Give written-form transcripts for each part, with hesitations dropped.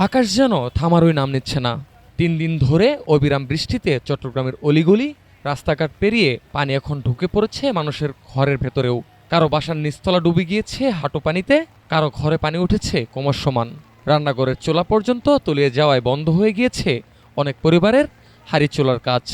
আকাশ যেন থামারই নাম নিচ্ছে না। ৩ দিন ধরে অবিরাম বৃষ্টিতে চট্টগ্রামের অলিগলি, রাস্তাঘাট পেরিয়ে পানি এখন ঢুকে পড়েছে মানুষের ঘরের ভেতরেও। কারো বাসার নিচতলা ডুবে গিয়েছে হাঁটু পানিতে, কারো ঘরে পানি উঠেছে কোমর সমান। রান্নাঘরের চুলা পর্যন্ত তলিয়ে যাওয়ায় বন্ধ হয়ে গিয়েছে অনেক পরিবারের হাঁড়ি চুলার কাজ।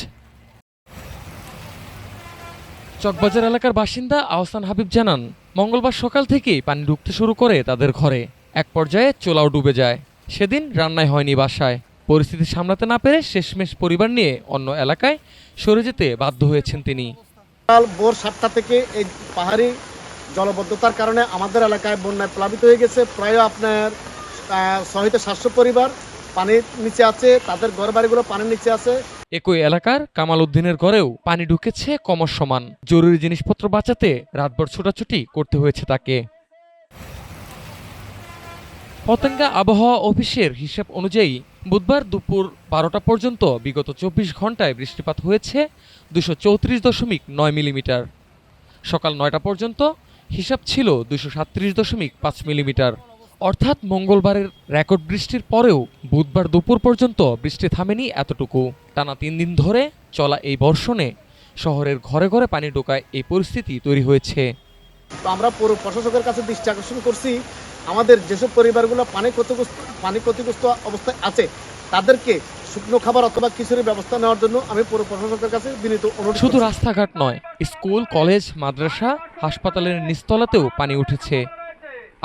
চকবাজার এলাকার বাসিন্দা আহসান হাবিব জানান, মঙ্গলবার সকাল থেকেই পানি ঢুকতে শুরু করে তাদের ঘরে। এক পর্যায়ে চুলাও ডুবে যায়। সেদিন রান্নাই হয়নি বাসায়। পরিস্থিতি সামলাতে না পেরে শেষমেশ পরিবার নিয়ে অন্য এলাকায় সরে যেতে বাধ্য হয়েছেন তিনি। সকাল ভোর 7টা থেকে এই পাহাড়ি জলবদ্ধতার কারণে আমাদের এলাকায় বন্যায় প্লাবিত হয়ে গেছে। প্রায় আপনার 600-700 পরিবার পানির নিচে আছে, তাদের ঘর বাড়িগুলো পানির নিচে আছে। একই এলাকার কামাল উদ্দিনের ঘরেও পানি ঢুকেছে কোমর সমান। জরুরি জিনিসপত্র বাঁচাতে রাতভর ছোটাছুটি করতে হয়েছে তাকে। পতেঙ্গা আবহাওয়া অফিসের হিসাব অনুযায়ী বুধবার দুপুর 12টা পর্যন্ত বিগত 24 ঘন্টায় বৃষ্টিপাত হয়েছে 234.9 মিলিমিটার। সকাল 9টা পর্যন্ত হিসাব ছিল 237.5 মিলিমিটার। অর্থাৎ মঙ্গলবারের রেকর্ড বৃষ্টির পরেও বুধবার দুপুর পর্যন্ত বৃষ্টি থামেনি এতটুকু। টানা 3 দিন ধরে চলা এই বর্ষণে শহরের ঘরে ঘরে পানি ঢোকায় এই পরিস্থিতি তৈরি হয়েছে। তো আমরা পৌর প্রশাসকের কাছে দৃষ্টি আকর্ষণ করছি, আমাদের যেসব পরিবারগুলো পানি ক্ষতিগ্রস্ত অবস্থায় আছে তাদেরকে শুকনো খাবার অথবা খিচুড়ির ব্যবস্থা নেওয়ার জন্য আমি পৌর প্রশাসকের কাছে বিনীত অনুরোধ। শুধু রাস্তাঘাট নয়, স্কুল, কলেজ, মাদ্রাসা, হাসপাতালের নিচতলাতেও পানি উঠেছে।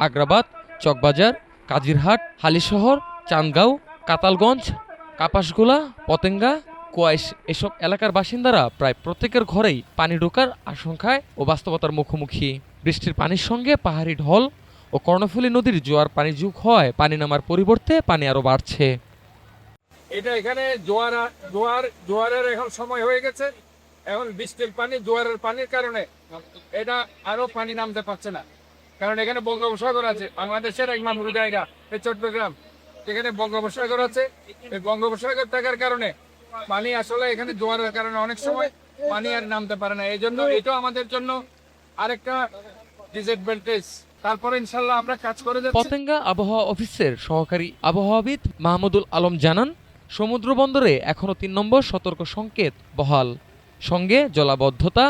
আগ্রাবাদ, চকবাজার, কাজিরহাট, হালিশহর, চান্দগাঁও, কাতালগঞ্জ, কাপাসগোলা, পতেঙ্গা, কোয়াইশ এসব এলাকার বাসিন্দারা প্রায় প্রত্যেকের ঘরেই পানি ঢোকার আশঙ্কায় ও বাস্তবতার মুখোমুখি। বৃষ্টির পানির সঙ্গে পাহাড়ি ঢল ও কর্ণফুলী নদীর জোয়ার পানি যোগ হওয়ায় পানি নামার পরিবর্তে পানি আরও বাড়ছে। এটা এখানে জোয়ারের এখন সময় হয়ে গেছে। এখন বৃষ্টির পানি, জোয়ারের পানির কারণে এটা আরো পানি নামতে পারছে না। কারণ এখানে বঙ্গোপসাগর আছে, বাংলাদেশের একমাত্র জায়গা এই চট্টগ্রাম, এখানে বঙ্গোপসাগর আছে। এই বঙ্গোপসাগর থাকার কারণে পানি আসলে এখানে জোয়ারের কারণে অনেক সময় পানি আর নামতে পারে না। এই জন্য এটা আমাদের জন্য আরেকটা ডিসঅ্যাডভান্টেজ। তারপরে ইনশাল্লাহ আমরা কাজ করে যাচ্ছি। পতেঙ্গা আবহাওয়া অফিসের সহকারী আবহাওয়াবিদ মাহমুদুল আলম জানান, সমুদ্র বন্দরে এখনও 3 নম্বর সতর্ক সংকেত বহাল, সঙ্গে জলাবদ্ধতা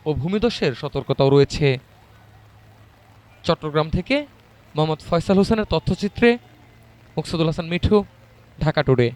ও ভূমিধসের সতর্কতাও রয়েছে। চট্টগ্রাম থেকে মোহাম্মদ ফয়সাল হোসেনের তথ্যচিত্রে মুকসুদুল হাসান মিঠু, ঢাকা টুডে।